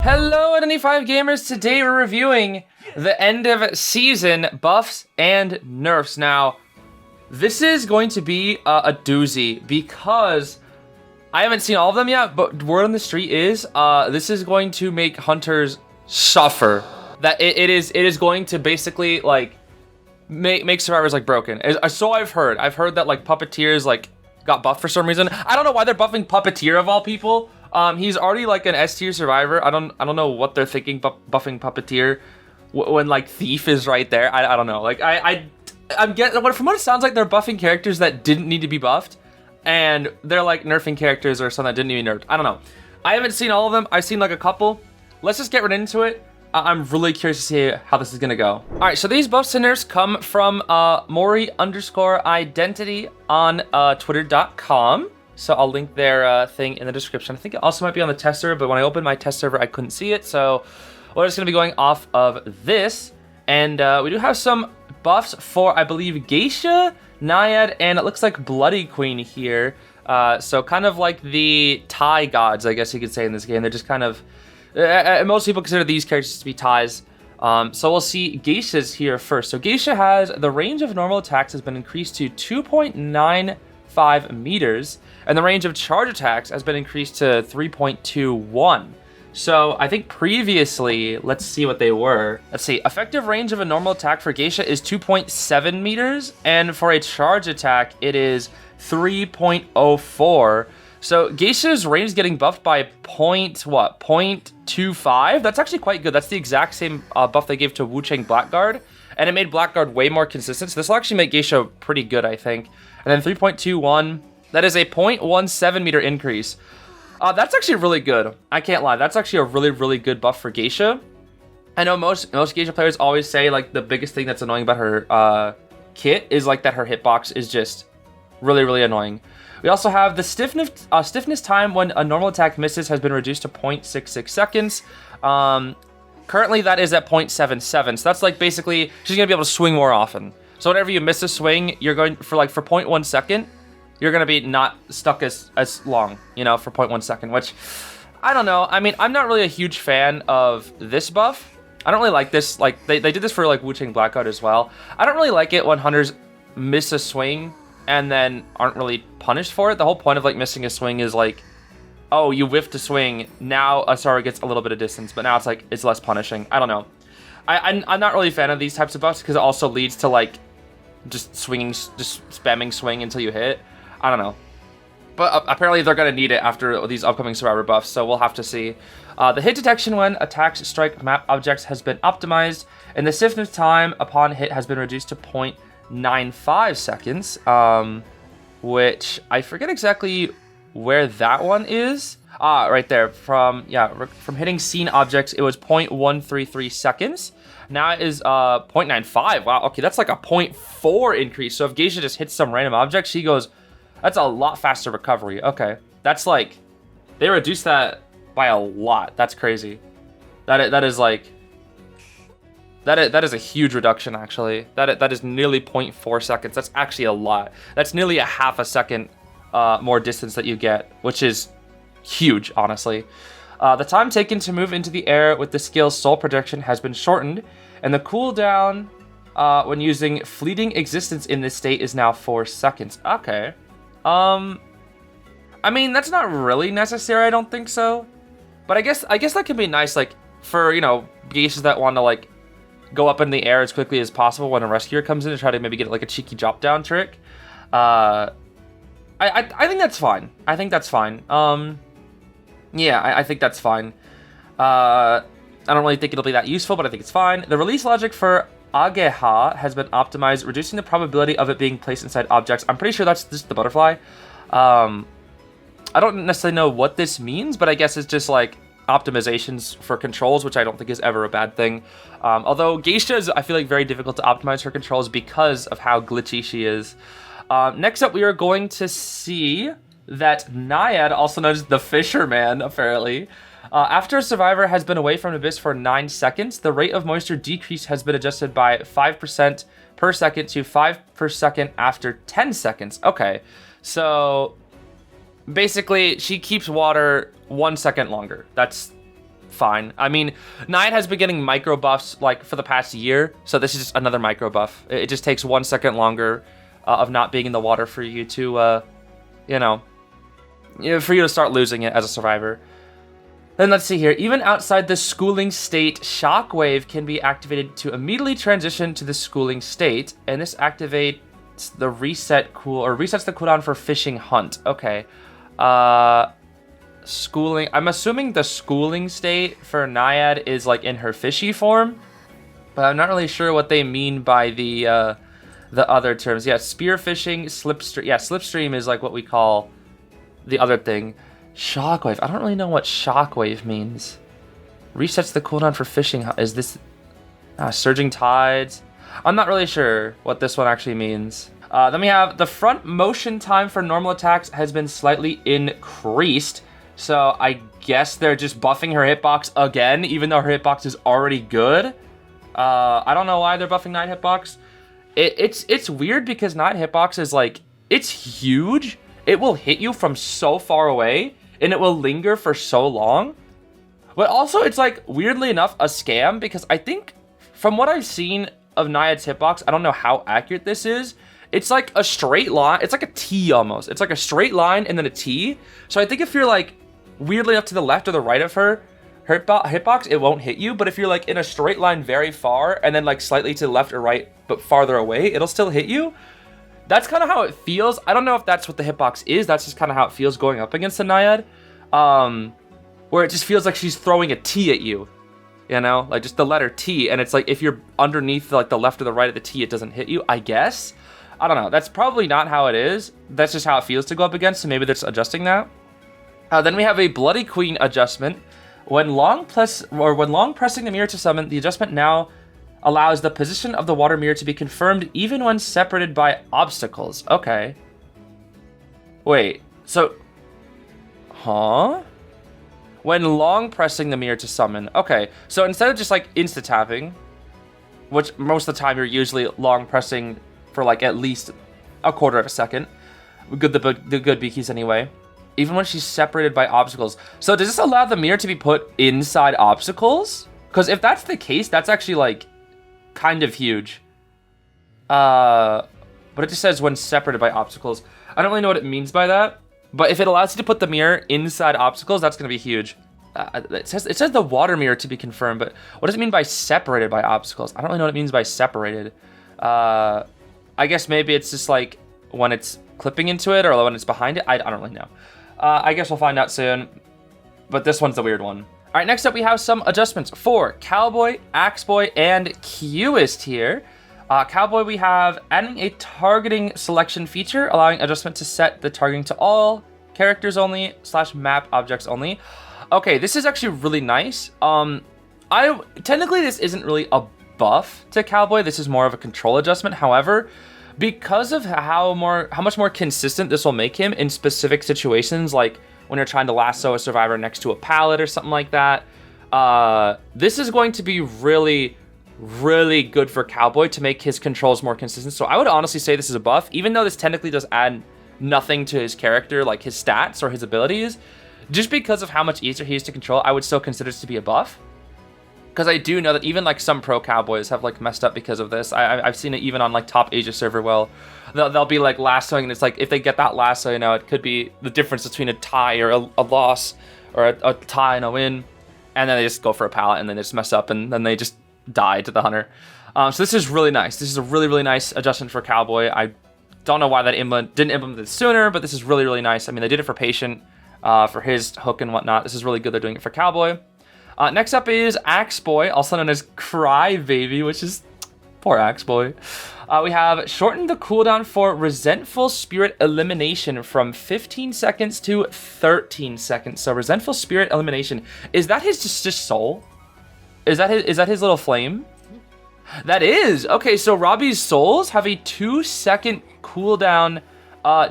Hello N95 gamers, today we're reviewing the end of season buffs and nerfs. Now, this is going to be a doozy because I haven't seen all of them yet, but word on the street is this is going to make hunters suffer. That it is going to basically like make survivors like broken. So I've heard that like Puppeteers like got buffed for some reason. I don't know why they're buffing Puppeteer of all people. He's already like an S tier survivor. I don't know what they're thinking buffing Puppeteer when like Thief is right there. I don't know. Like I'm getting from what it sounds like, they're buffing characters that didn't need to be buffed, and they're like nerfing characters or something that didn't need to be nerfed. I don't know. I haven't seen all of them. I've seen like a couple. Let's just get right into it. I'm really curious to see how this is gonna go. All right, so these buffs and nerfs come from Mori_identity on Twitter.com. So I'll link their thing in the description. I think it also might be on the test server, but when I opened my test server, I couldn't see it. So we're just gonna be going off of this. And we do have some buffs for, I believe, Geisha, Naiad, and it looks like Bloody Queen here. So kind of like the Thai gods, I guess you could say in this game. They're just kind of, most people consider these characters to be Thais. So we'll see Geisha's here first. So Geisha has, the range of normal attacks has been increased to 2.95 meters. And the range of charge attacks has been increased to 3.21. So I think previously, let's see what they were. Let's see, effective range of a normal attack for Geisha is 2.7 meters. And for a charge attack, it is 3.04. So Geisha's range is getting buffed by 0.25? That's actually quite good. That's the exact same buff they gave to Wuchang Blackguard. And it made Blackguard way more consistent. So this will actually make Geisha pretty good, I think. And then 3.21. That is a 0.17 meter increase. That's actually really good. I can't lie. That's actually a really, really good buff for Geisha. I know most Geisha players always say like the biggest thing that's annoying about her kit is like that her hitbox is just really, really annoying. We also have the stiffness time when a normal attack misses has been reduced to 0.66 seconds. Currently that is at 0.77. So that's like basically she's gonna be able to swing more often. So whenever you miss a swing, you're going for 0.1 second. You're going to be not stuck as long, you know, for 0.1 second, which, I don't know. I mean, I'm not really a huge fan of this buff. I don't really like this. Like, they did this for, like, Wuchang Blackguard as well. I don't really like it when hunters miss a swing and then aren't really punished for it. The whole point of, like, missing a swing is, like, oh, you whiffed a swing. Now Asara gets a little bit of distance, but now it's, like, it's less punishing. I don't know. I'm not really a fan of these types of buffs because it also leads to, like, just spamming swing until you hit. I don't know. But apparently they're going to need it after these upcoming survivor buffs, so we'll have to see. The hit detection when attacks strike map objects has been optimized, and the stiffness time upon hit has been reduced to 0.95 seconds, which I forget exactly where that one is. Right there. From hitting scene objects, it was 0.133 seconds. Now it is 0.95. Wow, okay, that's like a 0.4 increase. So if Geisha just hits some random object, she goes... That's a lot faster recovery. Okay, that's like, they reduced that by a lot. That's crazy. That is like, that is a huge reduction actually. That is nearly 0.4 seconds. That's actually a lot. That's nearly a half a second more distance that you get, which is huge, honestly. The time taken to move into the air with the skill Soul Projection has been shortened, and the cooldown when using Fleeting Existence in this state is now 4 seconds. Okay. I mean, that's not really necessary, I don't think so. But I guess that could be nice, like, for, you know, geishas that want to, like, go up in the air as quickly as possible when a rescuer comes in to try to maybe get, like, a cheeky drop down trick. I think that's fine. I think that's fine. Yeah, I think that's fine. I don't really think it'll be that useful, but I think it's fine. The release logic for Ageha has been optimized, reducing the probability of it being placed inside objects. I'm pretty sure that's just the butterfly. I don't necessarily know what this means, but I guess it's just like optimizations for controls, which I don't think is ever a bad thing. Although Geisha is, I feel like, very difficult to optimize her controls because of how glitchy she is. Next up, we are going to see that Naiad, also known as the Fisherman, apparently, after a survivor has been away from an abyss for 9 seconds, the rate of moisture decrease has been adjusted by 5% per second to 5 per second after 10 seconds. Okay, so basically she keeps water 1 second longer. That's fine. I mean, Naiad has been getting micro buffs like for the past year, so this is just another micro buff. It just takes 1 second longer of not being in the water for you to, for you to start losing it as a survivor. Then let's see here. Even outside the schooling state, Shockwave can be activated to immediately transition to the schooling state, and this activates the resets the cooldown for fishing hunt. Okay. Schooling. I'm assuming the schooling state for Naiad is like in her fishy form, but I'm not really sure what they mean by the other terms. Yeah, spearfishing, slipstream. Yeah, slipstream is like what we call the other thing. Shockwave. I don't really know what shockwave means. Resets the cooldown for fishing. Is this surging tides? I'm not really sure what this one actually means. Then we have the front motion time for normal attacks has been slightly increased. So I guess they're just buffing her hitbox again, even though her hitbox is already good. I don't know why they're buffing Naiad hitbox. It's weird because Naiad hitbox is like, it's huge. It will hit you from so far away, and it will linger for so long. But also, it's like, weirdly enough, a scam, because I think, from what I've seen of Naiad's hitbox, I don't know how accurate this is, it's like a straight line, it's like a T almost. It's like a straight line and then a T. So I think if you're like, weirdly enough to the left or the right of her hitbox, it won't hit you. But if you're like in a straight line very far, and then like slightly to the left or right, but farther away, it'll still hit you. That's kind of how it feels. I don't know if that's what the hitbox is. That's just kind of how it feels going up against the Naiad. Where it just feels like she's throwing a T at you. You know? Like just the letter T. And it's like if you're underneath like the left or the right of the T, it doesn't hit you, I guess. I don't know. That's probably not how it is. That's just how it feels to go up against. So maybe they're just adjusting that. Then we have a Bloody Queen adjustment. When long pressing the mirror to summon, the adjustment now allows the position of the water mirror to be confirmed even when separated by obstacles. Okay. Wait, so... Huh? When long pressing the mirror to summon. Okay, so instead of just like insta-tapping, which most of the time you're usually long pressing for like at least a quarter of a second. The good beakies anyway. Even when she's separated by obstacles. So does this allow the mirror to be put inside obstacles? Because if that's the case, that's actually like kind of huge. But it just says when separated by obstacles. I don't really know what it means by that. But if it allows you to put the mirror inside obstacles, that's going to be huge. It says the water mirror to be confirmed, but what does it mean by separated by obstacles? I don't really know what it means by separated. I guess maybe it's just like when it's clipping into it or when it's behind it. I don't really know. I guess we'll find out soon. But this one's the weird one. All right, next up we have some adjustments for Cowboy, Axeboy, and Cueist here. Cowboy, we have adding a targeting selection feature, allowing adjustment to set the targeting to all characters only / map objects only. Okay, this is actually really nice. Technically this isn't really a buff to Cowboy. This is more of a control adjustment. However, because of how much more consistent this will make him in specific situations, like when you're trying to lasso a survivor next to a pallet or something like that, this is going to be really, really good for Cowboy to make his controls more consistent. So I would honestly say this is a buff, even though this technically does add nothing to his character, like his stats or his abilities. Just because of how much easier he is to control, I would still consider this to be a buff. Because I do know that even like some pro Cowboys have like messed up because of this. I've seen it even on like top Asia server. Well, they'll be like lassoing, and it's like if they get that lasso, you know, it could be the difference between a tie or a loss, or a tie and a win, and then they just go for a pallet and then they just mess up and then they just die to the hunter. So this is really nice. This is a really, really nice adjustment for Cowboy. I don't know why that didn't implement it sooner, but this is really, really nice. I mean, they did it for Patient, for his hook and whatnot. This is really good. They're doing it for Cowboy. Next up is Axeboy, also known as Crybaby, which is poor Axeboy. We have shortened the cooldown for Resentful Spirit Elimination from 15 seconds to 13 seconds. So Resentful Spirit Elimination, is that his just soul? Is that his little flame? That is. Okay, so Robbie's souls have a 2-second cooldown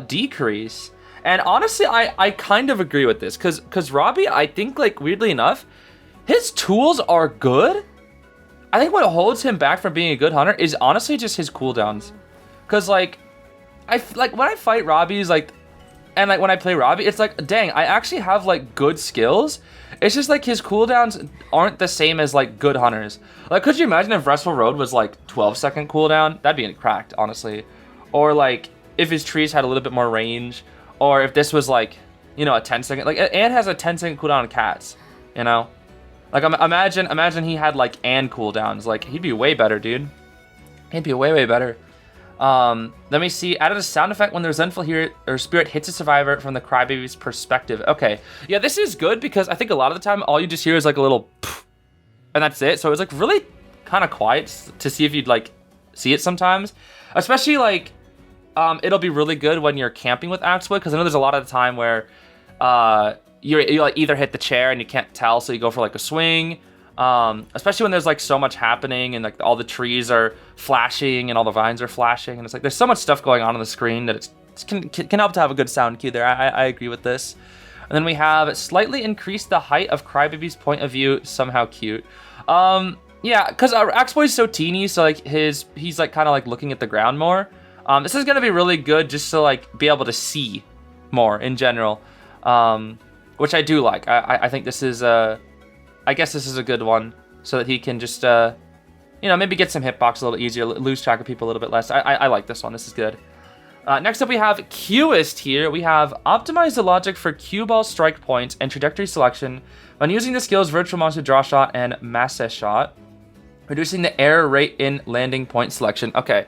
decrease. And honestly, I kind of agree with this, because Robbie, I think, like, weirdly enough, his tools are good. I think what holds him back from being a good hunter is honestly just his cooldowns. Because, like when I fight Robbie's, like, And like when I play Robbie, it's like, dang, I actually have like good skills. It's just like his cooldowns aren't the same as like good hunters. Like, could you imagine if Restful Road was like 12-second cooldown? That'd be cracked, honestly. Or like if his trees had a little bit more range, or if this was like, you know, a 10-second. Like Ann has a 10-second cooldown on cats, you know. Like imagine he had like Ann cooldowns. Like he'd be way better, dude. He'd be way better. Let me see. Added a sound effect when the resentful spirit hits a survivor from the crybaby's perspective. Okay. Yeah, this is good because I think a lot of the time all you just hear is like a little poof, and that's it. So it's like really kind of quiet to see if you'd like see it sometimes. Especially like, it'll be really good when you're camping with Axewood, because I know there's a lot of the time where you like either hit the chair and you can't tell, so you go for like a swing. Especially when there's like so much happening and like all the trees are flashing and all the vines are flashing, and it's like there's so much stuff going on the screen that it can help to have a good sound cue there. I agree with this. And then we have slightly increase the height of Crybaby's point of view, somehow cute. Yeah, because Axeboy's so teeny, so like he's like kind of like looking at the ground more. This is gonna be really good just to like be able to see more in general, which I do like. I think this is I guess this is a good one, so that he can just, you know, maybe get some hitbox a little easier, lose track of people a little bit less. I like this one. This is good. Next up, we have Cueist here. We have optimize the logic for cue ball strike points and trajectory selection when using the skills Virtual Monster Draw Shot and Masse Shot, reducing the error rate in landing point selection. Okay,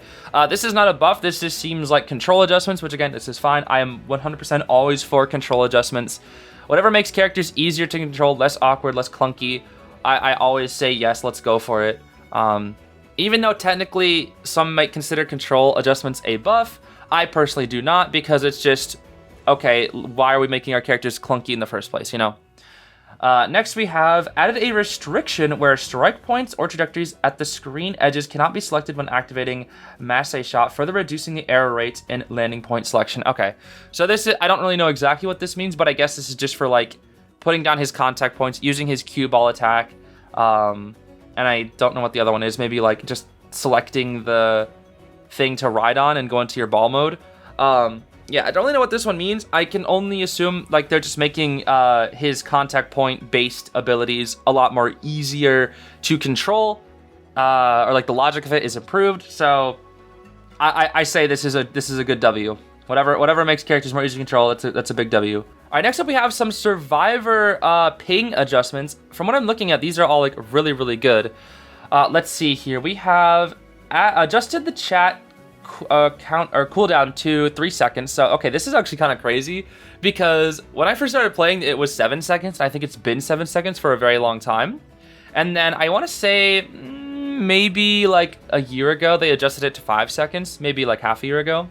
this is not a buff. This just seems like control adjustments, which again, this is fine. I am 100% always for control adjustments. Whatever makes characters easier to control, less awkward, less clunky, I always say yes, let's go for it. Even though technically some might consider control adjustments a buff, I personally do not, because it's just, okay, why are we making our characters clunky in the first place, you know? Next we have added a restriction where strike points or trajectories at the screen edges cannot be selected when activating Masse Shot, further reducing the error rate in landing point selection. Okay, so this is, I don't really know exactly what this means, but I guess this is just for like putting down his contact points, using his cue ball attack, and I don't know what the other one is, maybe like just selecting the thing to ride on and go into your ball mode. Yeah, I don't really know what this one means. I can only assume like they're just making his contact point based abilities a lot more easier to control, or like the logic of it is improved. So I say this is a good W. Whatever makes characters more easy to control, that's a big W. All right, next up we have some survivor ping adjustments. From what I'm looking at, these are all like really good. Let's see here. We have adjusted the chat count or cooldown to 3 seconds. So okay, this is actually kind of crazy, because when I first started playing it was 7 seconds, and I think it's been 7 seconds for a very long time. And then I want to say maybe like a year ago they adjusted it to 5 seconds, maybe like half a year ago,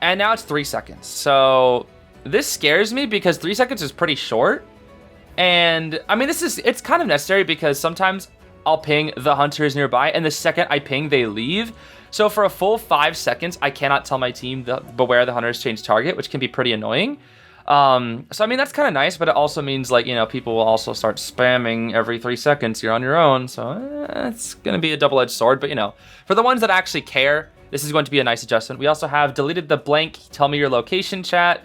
and now it's 3 seconds. So this scares me, because 3 seconds is pretty short. And I mean, it's kind of necessary, because sometimes I'll ping the hunters nearby, and the second I ping, they leave. So for a full 5 seconds, I cannot tell my team beware the hunters change target, which can be pretty annoying. So I mean, that's kind of nice, but it also means like, you know, people will also start spamming every 3 seconds. You're on your own, so it's gonna be a double-edged sword. But you know, for the ones that actually care, this is going to be a nice adjustment. We also have deleted the blank tell me your location chat.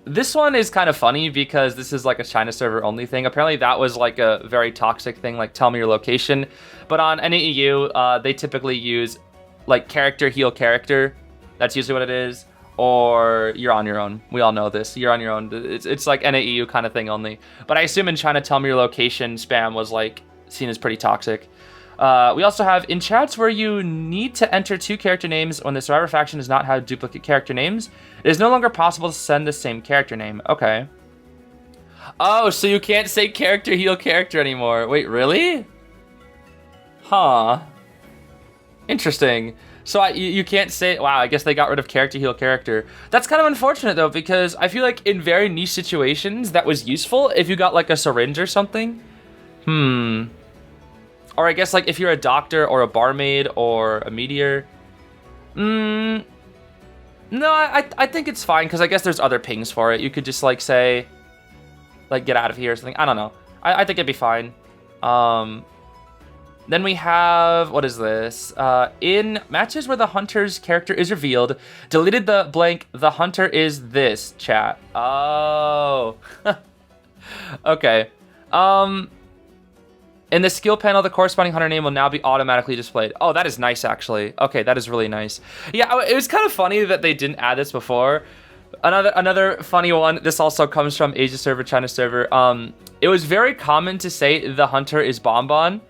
This one is kind of funny, because this is like a China server only thing. Apparently that was like a very toxic thing, like tell me your location. But on NAEU, they typically use like character heal character. That's usually what it is. Or you're on your own. We all know this. You're on your own. It's like NAEU kind of thing only. But I assume in China, tell me your location spam was like seen as pretty toxic. We also have in chats where you need to enter 2 character names when the survivor faction does not have duplicate character names. It is no longer possible to send the same character name. Okay. Oh, so you can't say character heal character anymore. Wait, really? Huh. Interesting. So you can't say, wow, I guess they got rid of character heal character. That's kind of unfortunate though, because I feel like in very niche situations that was useful if you got like a syringe or something. Or I guess like if you're a doctor or a barmaid or a meteor. No, I think it's fine, because I guess there's other pings for it. You could just like say, like get out of here or something. I don't know. I think it'd be fine. Then we have, what is this? In matches where the hunter's character is revealed, deleted the blank, the hunter is this, chat. Oh. Okay. In the skill panel, the corresponding hunter name will now be automatically displayed. Oh, that is nice, actually. Okay, that is really nice. Yeah, it was kind of funny that they didn't add this before. Another funny one, this also comes from Asia server, China server. It was very common to say the hunter is Bonbon.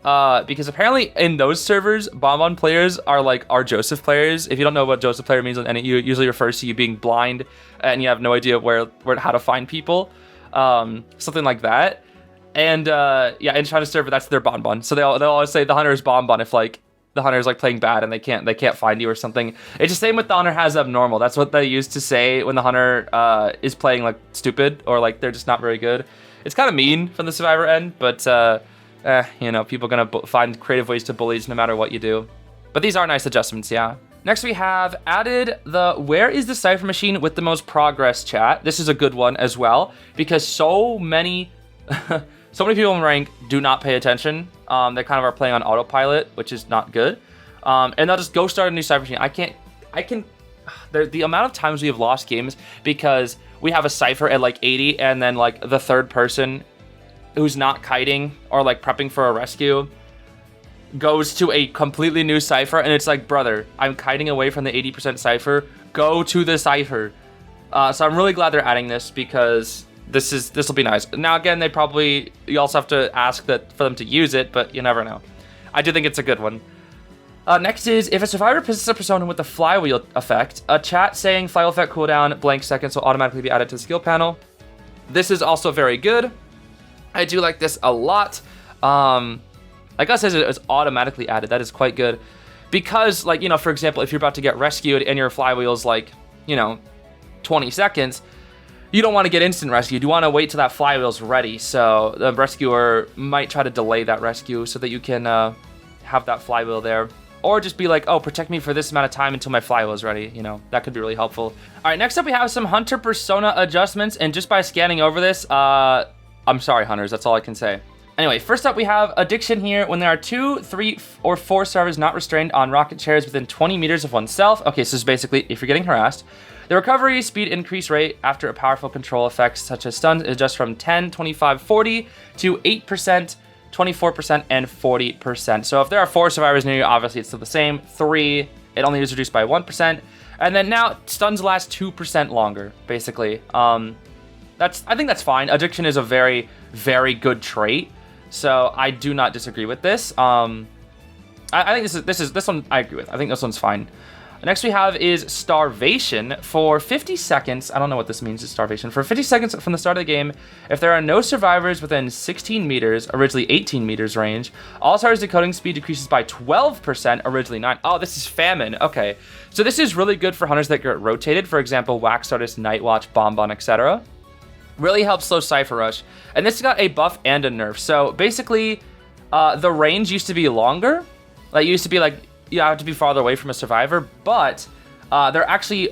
Because apparently in those servers, Bonbon players are Joseph players. If you don't know what Joseph player means, and it usually refers to you being blind and you have no idea how to find people. Something like that. And yeah, in China server, that's their Bonbon. So they'll always say the hunter is Bonbon if the hunter is playing bad and they can't find you or something. It's the same with the hunter has abnormal. That's what they used to say when the hunter is playing stupid or they're just not very good. It's kind of mean from the survivor end, but you know, people are gonna find creative ways to bullies no matter what you do. But these are nice adjustments, yeah. Next we have added the where is the cipher machine with the most progress chat. This is a good one as well because so many people in rank do not pay attention. They kind of are playing on autopilot, which is not good. And they'll just go start a new cipher machine. The amount of times we have lost games because we have a cipher at 80 and then the third person who's not kiting or prepping for a rescue goes to a completely new cipher and it's brother, I'm kiting away from the 80% cipher, go to the cipher. So I'm really glad they're adding this because this will be nice. Now again, you also have to ask that for them to use it, but you never know. I do think it's a good one. Next is, if a survivor possesses a persona with the flywheel effect, a chat saying flywheel effect cooldown blank seconds will automatically be added to the skill panel. This is also very good. I do like this a lot. Like I said, it's automatically added. That is quite good. Because, you know, for example, if you're about to get rescued and your flywheel's 20 seconds, you don't want to get instant rescued. You want to wait till that flywheel's ready. So the rescuer might try to delay that rescue so that you can have that flywheel there. Or just be oh, protect me for this amount of time until my flywheel is ready. You know, that could be really helpful. All right, next up we have some hunter persona adjustments. And just by scanning over this, I'm sorry, hunters. That's all I can say. Anyway, first up we have addiction here. When there are 2, 3, or 4 survivors not restrained on rocket chairs within 20 meters of oneself. Okay, so this is basically if you're getting harassed. The recovery speed increase rate after a powerful control effects such as stuns is just from 10, 25, 40 to 8%, 24%, and 40%. So if there are 4 survivors near you, obviously it's still the same. 3, it only is reduced by 1%. And then now stuns last 2% longer, basically. I think that's fine. Addiction is a very, very good trait. So I do not disagree with this. I think this one I agree with. I think this one's fine. Next we have is starvation for 50 seconds. I don't know what this means, is starvation. For 50 seconds from the start of the game, if there are no survivors within 16 meters, originally 18 meters range, all stars decoding speed decreases by 12%, originally 9. Oh, this is famine. Okay. So this is really good for hunters that get rotated. For example, Wax Artist, Night Watch, Bonbon, etc. Really helps slow Cypher Rush. And this got a buff and a nerf. So basically, the range used to be longer. It used to be you have to be farther away from a survivor, but they're actually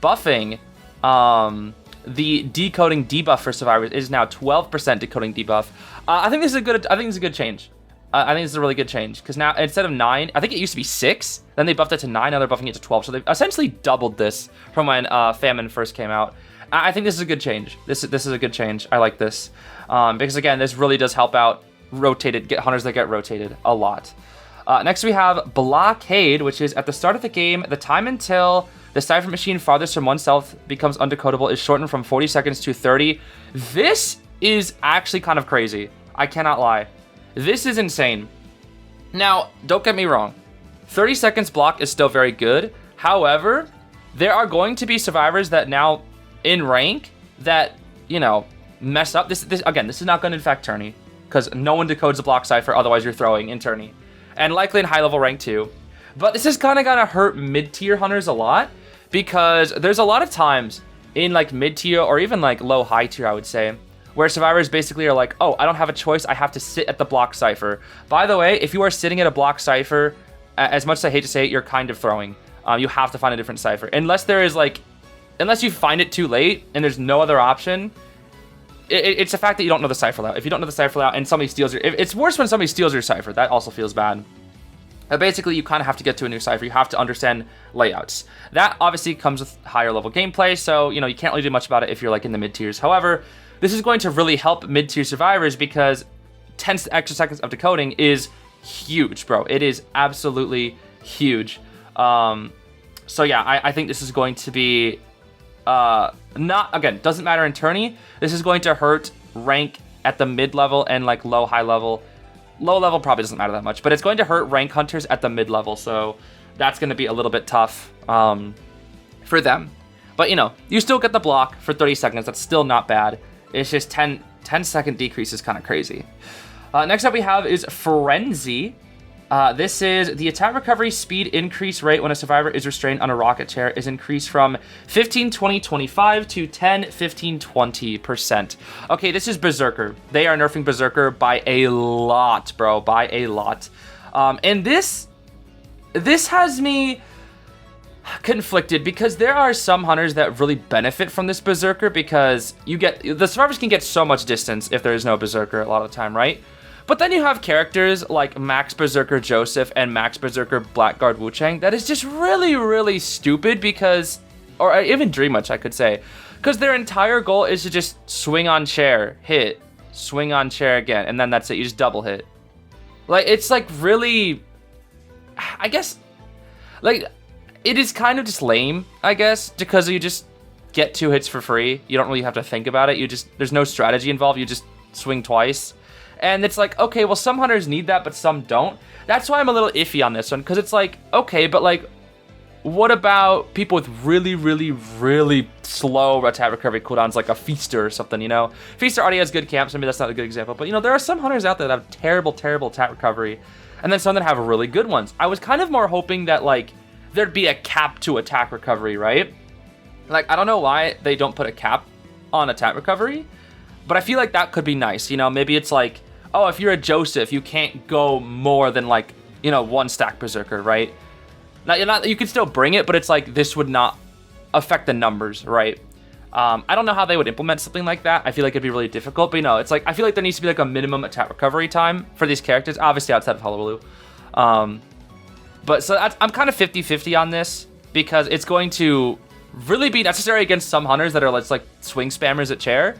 buffing the decoding debuff for survivors. It is now 12% decoding debuff. I think this is a good change. I think this is a really good change because now instead of 9, I think it used to be 6. Then they buffed it to 9. Now they're buffing it to 12. So they've essentially doubled this from when Famine first came out. I think this is a good change. This is a good change. I like this because again, this really does help out hunters that get rotated a lot. Next we have Blockade, which is at the start of the game, the time until the cipher machine farthest from oneself becomes undecodable is shortened from 40 seconds to 30. This is actually kind of crazy. I cannot lie. This is insane. Now, don't get me wrong. 30 seconds block is still very good. However, there are going to be survivors that now in rank that, you know, mess up. This is not going to infect tourney because no one decodes a block cipher. Otherwise, you're throwing in tourney. And likely in high level rank too. But this is kind of gonna hurt mid-tier hunters a lot because there's a lot of times in mid-tier or even low high tier, I would say, where survivors basically are oh, I don't have a choice, I have to sit at the block cipher. By the way, if you are sitting at a block cipher, as much as I hate to say it, you're kind of throwing. You have to find a different cipher. Unless there is unless you find it too late and there's no other option, it's the fact that you don't know the cipher layout. If you don't know the cipher layout and somebody steals it's worse when somebody steals your cipher. That also feels bad. Basically, you kind of have to get to a new cipher. You have to understand layouts. That obviously comes with higher level gameplay, so you can't really do much about it if you're like in the mid tiers. However, this is going to really help mid tier survivors because 10 extra seconds of decoding is huge, bro. It is absolutely huge. So yeah, I think this is going to be doesn't matter in tourney. This is going to hurt rank at the mid level and like high level. Low level probably doesn't matter that much, but it's going to hurt rank hunters at the mid level, so that's going to be a little bit tough for them. But you still get the block for 30 seconds. That's still not bad. It's just 10 second decrease is kind of crazy. Next up we have is Frenzy. This is the attack recovery speed increase rate when a survivor is restrained on a rocket chair is increased from 15, 20, 25 to 10, 15, 20%. Okay, this is Berserker. They are nerfing Berserker by a lot, bro, by a lot. And this has me conflicted because there are some hunters that really benefit from this Berserker because the survivors can get so much distance if there is no Berserker a lot of the time, right? But then you have characters like Max Berserker Joseph and Max Berserker Blackguard Wu-Chang that is just really, really stupid because, or even Dream Much, I could say, because their entire goal is to just swing on chair, hit, swing on chair again, and then that's it. You just double hit. Like, it's like really, I guess, like, it is kind of just lame, I guess, because you just get 2 hits for free. You don't really have to think about it. There's no strategy involved. You just swing twice. And it's like, okay, well, some hunters need that, but some don't. That's why I'm a little iffy on this one, because it's like, okay, but like, what about people with really, really, really slow attack recovery cooldowns, like a Feaster or something, Feaster already has good camps, maybe that's not a good example, but there are some hunters out there that have terrible, terrible attack recovery, and then some that have really good ones. I was kind of more hoping that, like, there'd be a cap to attack recovery, right? Like, I don't know why they don't put a cap on attack recovery, but I feel like that could be nice, maybe it's like, oh, if you're a Joseph, you can't go more than like, 1 stack Berserker, right? Now, you could still bring it, but it's like, this would not affect the numbers, right? I don't know how they would implement something like that. I feel like it'd be really difficult, but it's like, I feel like there needs to be like a minimum attack recovery time for these characters, obviously outside of Honolulu. But so I'm kind of 50-50 on this because it's going to really be necessary against some hunters that are like swing spammers at chair.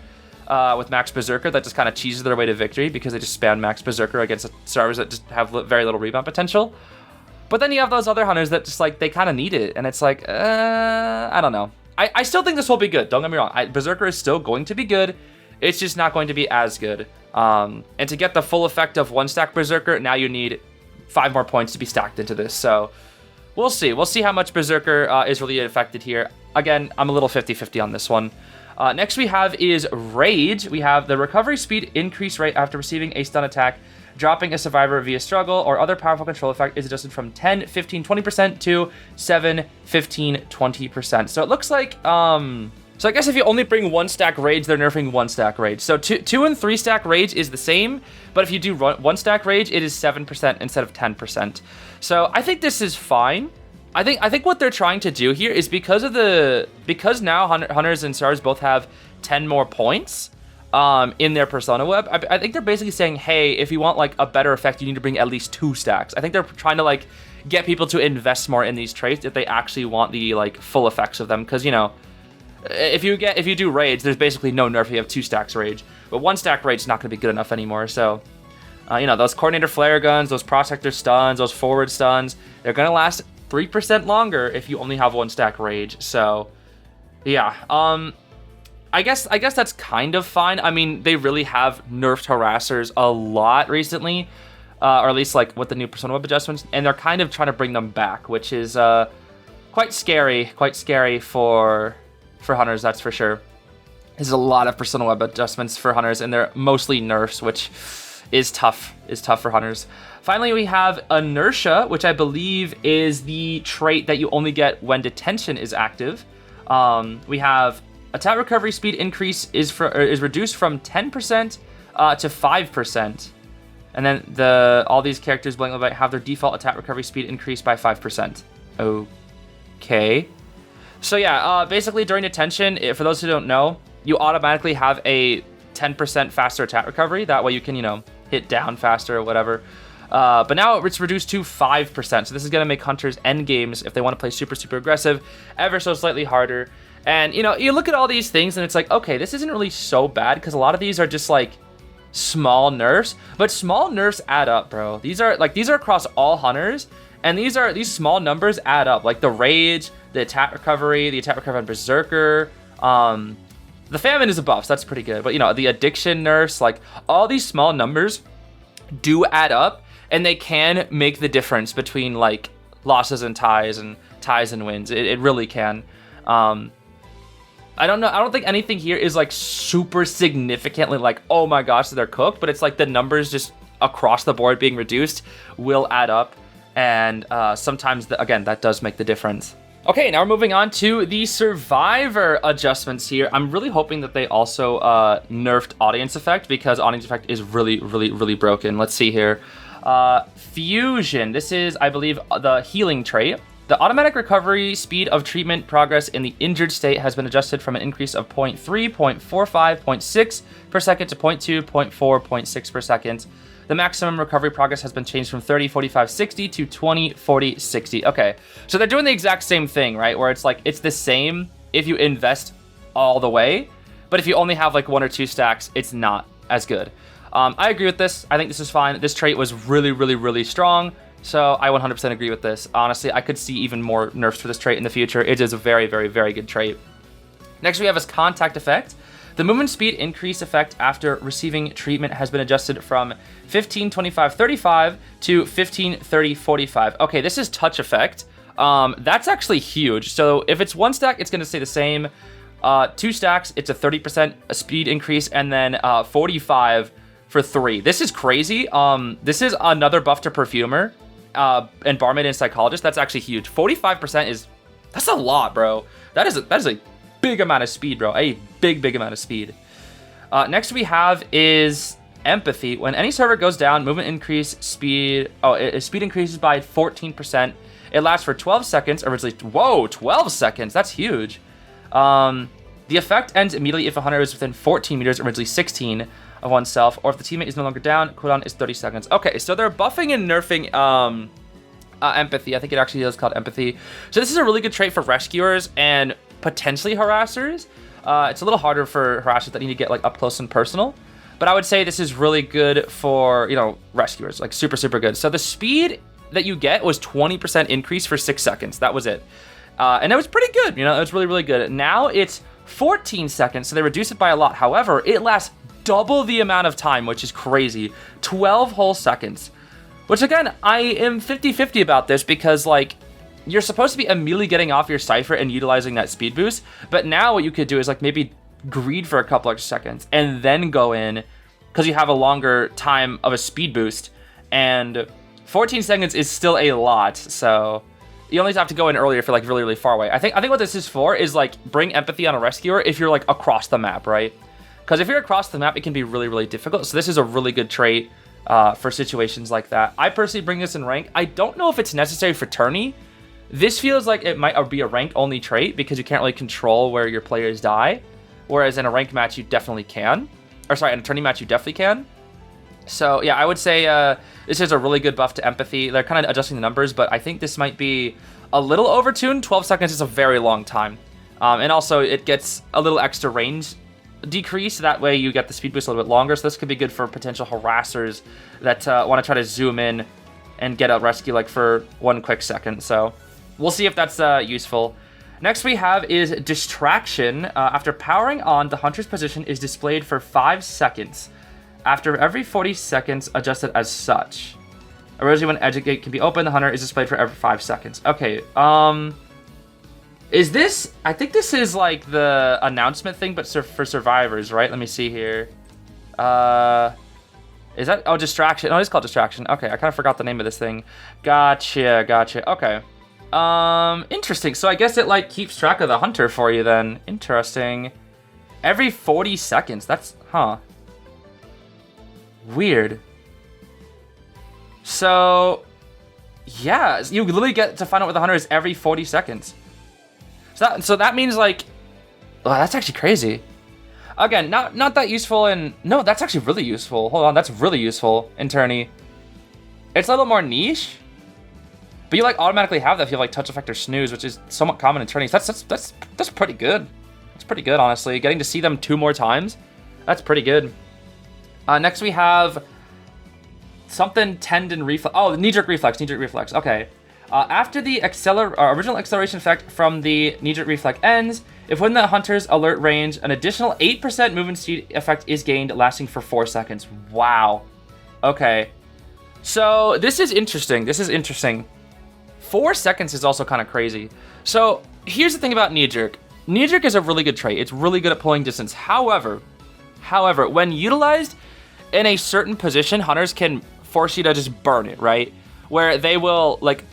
With Max Berserker that just kind of cheeses their way to victory because they just spam Max Berserker against servers that just have very little rebound potential. But then you have those other hunters that just like, they kind of need it. And it's like, I don't know. I still think this will be good. Don't get me wrong. Berserker is still going to be good. It's just not going to be as good. And to get the full effect of 1 stack Berserker, now you need 5 more points to be stacked into this. So we'll see. We'll see how much Berserker is really affected here. Again, I'm a little 50-50 on this one. Next we have is Rage. We have the recovery speed increase rate after receiving a stun attack. Dropping a survivor via struggle or other powerful control effect is adjusted from 10, 15, 20% to 7, 15, 20%. So it looks like, so I guess if you only bring 1 stack Rage, they're nerfing 1 stack Rage. So 2 and 3 stack Rage is the same, but if you do 1 stack Rage, it is 7% instead of 10%. So I think this is fine. I think what they're trying to do here is because now hunters and stars both have 10 more points in their persona web. I think they're basically saying, hey, if you want like a better effect, you need to bring at least 2 stacks. I think they're trying to like get people to invest more in these traits if they actually want the like full effects of them. Because if you do Rage, there's basically no nerf if you have 2 stacks Rage, but 1 stack Rage is not going to be good enough anymore. So those coordinator flare guns, those prospector stuns, those forward stuns, they're gonna last 3% longer if you only have 1 stack Rage. So yeah, I guess that's kind of fine. I mean, they really have nerfed harassers a lot recently, or at least like with the new persona web adjustments, and they're kind of trying to bring them back, which is quite scary for hunters, that's for sure. There's a lot of persona web adjustments for hunters, and they're mostly nerfs, which is tough for hunters. Finally, we have Inertia, which I believe is the trait that you only get when detention is active. We have attack recovery speed increase is reduced from 10% to 5%. And then all these characters blank have their default attack recovery speed increased by 5%. Okay. So yeah, basically during detention, for those who don't know, you automatically have a 10% faster attack recovery. That way you can, you know, hit down faster or whatever. But now it's reduced to 5%. So this is going to make hunters end games, if they want to play super, super aggressive, ever so slightly harder. And, you know, you look at all these things and it's like, okay, this isn't really so bad because a lot of these are just like small nerfs. But small nerfs add up, bro. These are across all hunters. And these small numbers add up. Like the rage, the attack recovery on Berserker. The famine is a buff, so that's pretty good. But, you know, the addiction nerfs, like all these small numbers do add up. And they can make the difference between like losses and ties and wins. It really can. I don't know. I don't think anything here is like super significantly like, oh my gosh, they're cooked. But it's like the numbers just across the board being reduced will add up. And sometimes, again, that does make the difference. Okay, now we're moving on to the survivor adjustments here. I'm really hoping that they also nerfed audience effect because audience effect is really, really, really broken. Let's see here. Fusion. This is, I believe, the healing trait. The automatic recovery speed of treatment progress in the injured state has been adjusted from an increase of 0.3, 0.45, 0.6 per second to 0.2, 0.4, 0.6 per second. The maximum recovery progress has been changed from 30, 45, 60 to 20, 40, 60. Okay, so they're doing the exact same thing, right? Where it's like, it's the same if you invest all the way, but if you only have like 1 or 2 stacks, it's not as good. I agree with this. I think this is fine. This trait was really, really, really strong. So I 100% agree with this. Honestly, I could see even more nerfs for this trait in the future. It is a very, very, very good trait. Next we have is contact effect. The movement speed increase effect after receiving treatment has been adjusted from 15, 25, 35 to 15, 30, 45. Okay, this is touch effect. That's actually huge. So if it's 1 stack, it's going to stay the same. 2 stacks, it's a 30% speed increase, and then 45 for 3. This is crazy. This is another buff to Perfumer and Barmaid and Psychologist. That's actually huge. 45% that's a lot, bro. That is a big amount of speed, bro. A big amount of speed. Next we have is Empathy. When any server goes down, movement increase speed. Speed increases by 14%. It lasts for 12 seconds. Originally, whoa, 12 seconds. That's huge. The effect ends immediately if a hunter is within 14 meters, originally 16 of oneself, or if the teammate is no longer down. Cooldown is 30 seconds. Okay, so they're buffing and nerfing Empathy. I think it actually is called Empathy. So this is a really good trait for rescuers and potentially harassers. It's a little harder for harassers that need to get like up close and personal, but I would say this is really good for, you know, rescuers, like super, super good. So the speed that you get was 20% increase for 6 seconds. That was it. And it was pretty good. You know, it was really, really good. Now it's 14 seconds, so they reduce it by a lot. However, it lasts double the amount of time, which is crazy. 12 whole seconds. Which again, I am 50-50 about this because like, you're supposed to be immediately getting off your Cypher and utilizing that speed boost. But now what you could do is like maybe greed for a couple extra seconds and then go in because you have a longer time of a speed boost. And 14 seconds is still a lot. So you only have to go in earlier if you're like really, really far away. I think what this is for is like bring Empathy on a rescuer if you're like across the map, right? Because if you're across the map, it can be really, really difficult. So this is a really good trait for situations like that. I personally bring this in rank. I don't know if it's necessary for tourney. This feels like it might be a rank-only trait because you can't really control where your players die. Whereas in a ranked match, you definitely can. Or sorry, in a tourney match, you definitely can. So yeah, I would say this is a really good buff to Empathy. They're kind of adjusting the numbers, but I think this might be a little overtuned. 12 seconds is a very long time. And also, it gets a little extra range decrease. That way you get the speed boost a little bit longer. So this could be good for potential harassers that want to try to zoom in and get a rescue like for 1 quick second. So we'll see if that's useful. Next we have is Distraction. After powering on, the hunter's position is displayed for 5 seconds. After every 40 seconds, adjusted as such. Originally, when exit gate can be opened, the hunter is displayed for every 5 seconds. Okay, is this... I think this is like the announcement thing, but for survivors, right? Let me see here. Is that... Oh, Distraction. Oh, it's called Distraction. Okay, I kind of forgot the name of this thing. Gotcha. Okay. Interesting. So I guess it like keeps track of the hunter for you then. Interesting. Every 40 seconds. That's... Huh. Weird. So... Yeah, you literally get to find out what the hunter is every 40 seconds. So that means like... Oh, that's actually crazy. Again, not that useful in... No, that's actually really useful. Hold on, that's really useful in tourney. It's a little more niche, but you like automatically have that if you have like touch effect or snooze, which is somewhat common in tourneys. That's pretty good. That's pretty good, honestly. Getting to see them 2 more times, that's pretty good. Next we have something tendon reflex. Oh, knee-jerk reflex, knee-jerk reflex. Okay. After the original acceleration effect from the knee-jerk reflex ends, if within the hunter's alert range, an additional 8% movement speed effect is gained, lasting for 4 seconds. Wow. Okay. So this is interesting. 4 seconds is also kind of crazy. So here's the thing about knee-jerk. Knee-jerk is a really good trait. It's really good at pulling distance. However, when utilized in a certain position, hunters can force you to just burn it, right? Where they will, like,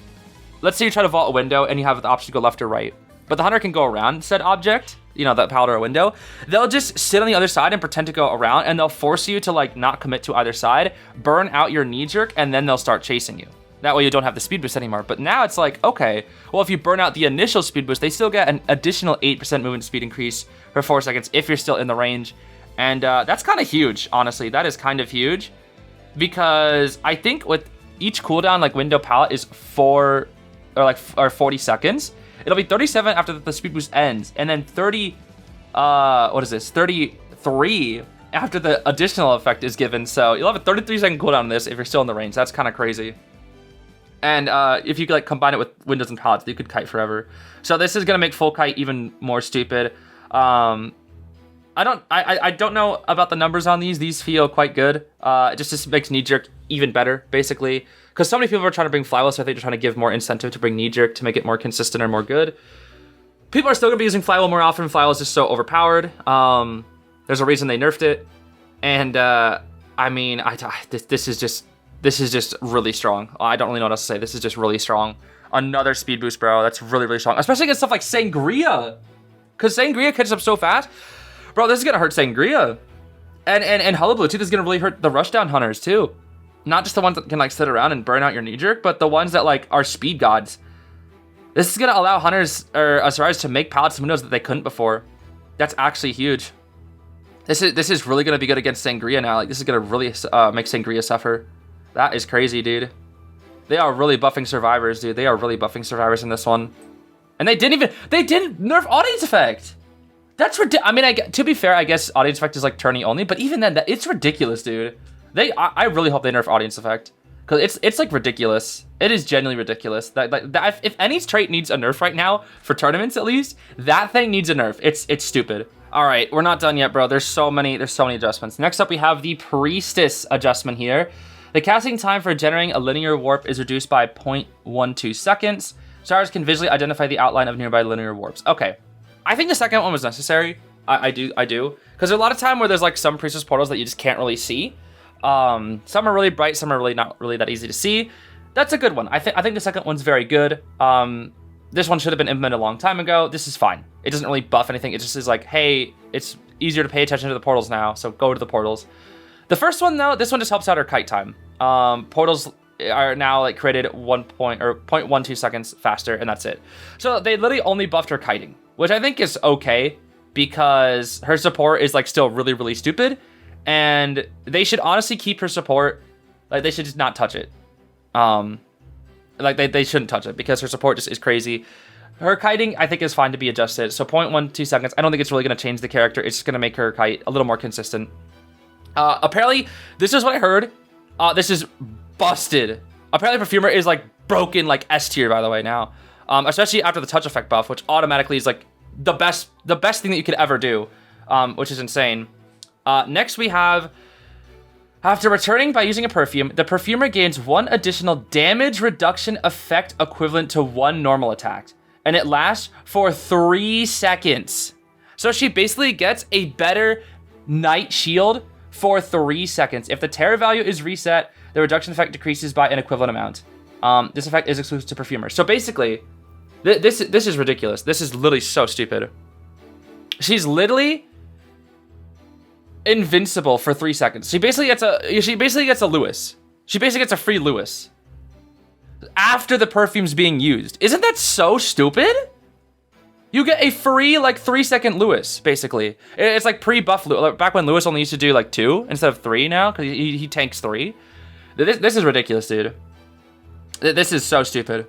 let's say you try to vault a window and you have the option to go left or right, but the hunter can go around said object, you know, that pallet or a window. They'll just sit on the other side and pretend to go around, and they'll force you to like not commit to either side, burn out your knee jerk, and then they'll start chasing you. That way you don't have the speed boost anymore. But now it's like, okay, well, if you burn out the initial speed boost, they still get an additional 8% movement speed increase for 4 seconds if you're still in the range. And that's kind of huge, honestly. That is kind of huge, because I think with each cooldown, like window pallet is 40 seconds. It'll be 37 after the speed boost ends, and then 33 after the additional effect is given. So you'll have a 33-second cooldown on this if you're still in the range. That's kind of crazy. And if you could like combine it with windows and pallets, you could kite forever. So this is gonna make full kite even more stupid. I don't know about the numbers on these. These feel quite good. It just makes knee jerk even better, basically. Because so many people are trying to bring flywheel, so I think they're trying to give more incentive to bring knee jerk to make it more consistent or more good. People are still gonna be using flywheel more often. Flywheel is just so overpowered. There's a reason they nerfed it, and I mean, this is just really strong. I don't really know what else to say. This is just really strong. Another speed boost, bro. That's really, really strong, especially against stuff like Sangria, because Sangria catches up so fast. Bro, this is gonna hurt Sangria. And Hullabaloo too, this is gonna really hurt the rushdown hunters too. Not just the ones that can like sit around and burn out your knee jerk, but the ones that like are speed gods. This is gonna allow hunters or survivors to make pallets and windows that they couldn't before. That's actually huge. This is really gonna be good against Sangria now. Like this is gonna really make Sangria suffer. That is crazy, dude. They are really buffing survivors, dude. They are really buffing survivors in this one. And they didn't nerf audience effect. That's ridiculous. I mean, to be fair, I guess audience effect is like tourney only, but even then, it's ridiculous, dude. I really hope they nerf audience effect, because it's like ridiculous. It is genuinely ridiculous. That if any trait needs a nerf right now for tournaments, at least that thing needs a nerf. It's stupid. All right, we're not done yet, bro. There's so many adjustments. Next up, we have the Priestess adjustment here. The casting time for generating a linear warp is reduced by 0.12 seconds. Stars can visually identify the outline of nearby linear warps. Okay. I think the second one was necessary. I do. Because there's a lot of time where there's like some Priestess portals that you just can't really see. Some are really bright, some are really not really that easy to see. That's a good one. I think the second one's very good. This one should have been implemented a long time ago. This is fine. It doesn't really buff anything. It just is like, hey, it's easier to pay attention to the portals now, so go to the portals. The first one though, this one just helps out our kite time. Portals are now like created 0.12 seconds faster, and that's it. So they literally only buffed her kiting, which I think is okay, because her support is like still really, really stupid, and they should honestly keep her support. Like they should just not touch it. Like they shouldn't touch it, because her support just is crazy. Her kiting, I think, is fine to be adjusted. So 0.12 seconds, I don't think it's really going to change the character. It's just going to make her kite a little more consistent. Apparently, this is what I heard. This is busted. Apparently, Perfumer is like broken, like S tier, by the way, now. Especially after the touch effect buff, which automatically is like the best thing that you could ever do, which is insane. Next, we have, after returning by using a perfume, the Perfumer gains 1 additional damage reduction effect equivalent to 1 normal attack, and it lasts for 3 seconds. So she basically gets a better Night Shield for 3 seconds. If the terror value is reset, the reduction effect decreases by an equivalent amount. This effect is exclusive to Perfumer. So basically, this is ridiculous. This is literally so stupid. She's literally invincible for 3 seconds. She basically gets a Lewis. She basically gets a free Lewis after the perfume's being used. Isn't that so stupid? You get a free, like, 3-second Lewis, basically. It's like pre-buff Lewis. Back when Lewis only used to do, like, 2 instead of 3 now, because he tanks 3. This is ridiculous, dude. This is so stupid.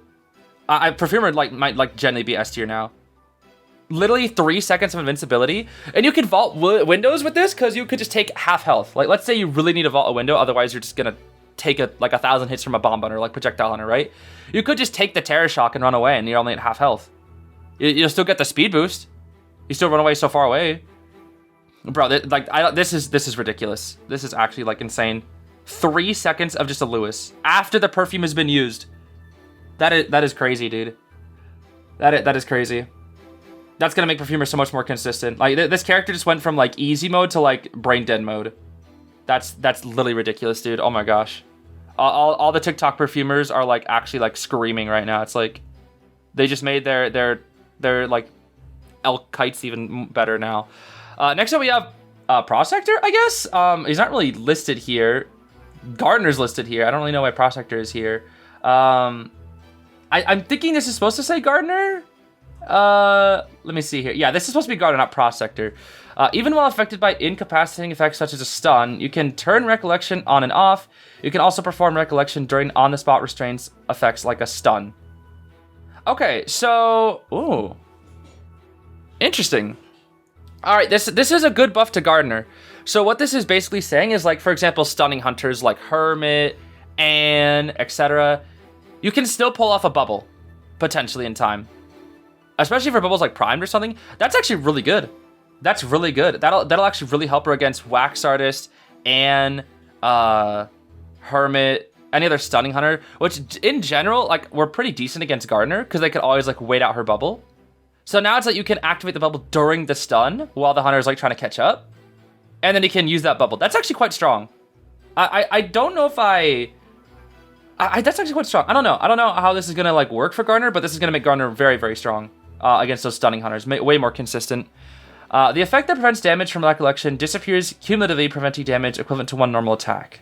Perfumer, like, might, like, generally be S tier now. Literally 3 seconds of invincibility. And you can vault windows with this, because you could just take half health. Like, let's say you really need to vault a window, otherwise you're just gonna take, like, 1,000 hits from a bomb hunter, like Projectile Hunter, right? You could just take the Terror Shock and run away, and you're only at half health. You'll still get the speed boost. You still run away so far away. Bro, this is ridiculous. This is actually, like, insane. 3 seconds of just a Lewis after the perfume has been used. That is crazy, dude. That is crazy. That's gonna make Perfumer so much more consistent. Like, this character just went from, like, easy mode to, like, brain dead mode. That's literally ridiculous, dude. Oh my gosh. All the TikTok perfumers are, like, actually, like, screaming right now. It's like they just made their like elk kites even better now. Next up we have Prospector, I guess. He's not really listed here. Gardner's listed here. I don't really know why Prospector is here. I'm thinking this is supposed to say Gardner. Let me see here. Yeah, this is supposed to be Gardner, not Prospector. Even while affected by incapacitating effects such as a stun, you can turn Recollection on and off. You can also perform Recollection during on-the-spot restraints effects like a stun. Okay, so... Ooh. Interesting. Alright, this is a good buff to Gardner. So what this is basically saying is, like, for example, stunning hunters like Hermit, Anne, etc. You can still pull off a bubble, potentially in time. Especially for bubbles like Primed or something. That's actually really good. That's really good. That'll actually really help her against Wax Artist, Anne, Hermit, any other stunning hunter, which in general, like, we're pretty decent against Gardner because they could always, like, wait out her bubble. So now it's like you can activate the bubble during the stun while the hunter is, like, trying to catch up, and then you can use that bubble. That's actually quite strong. I don't know if that's actually quite strong. I don't know how this is gonna, like, work for Gardner, but this is gonna make Gardner very, very strong against those stunning hunters, way more consistent. The effect that prevents damage from Recollection disappears cumulatively, preventing damage equivalent to 1 normal attack.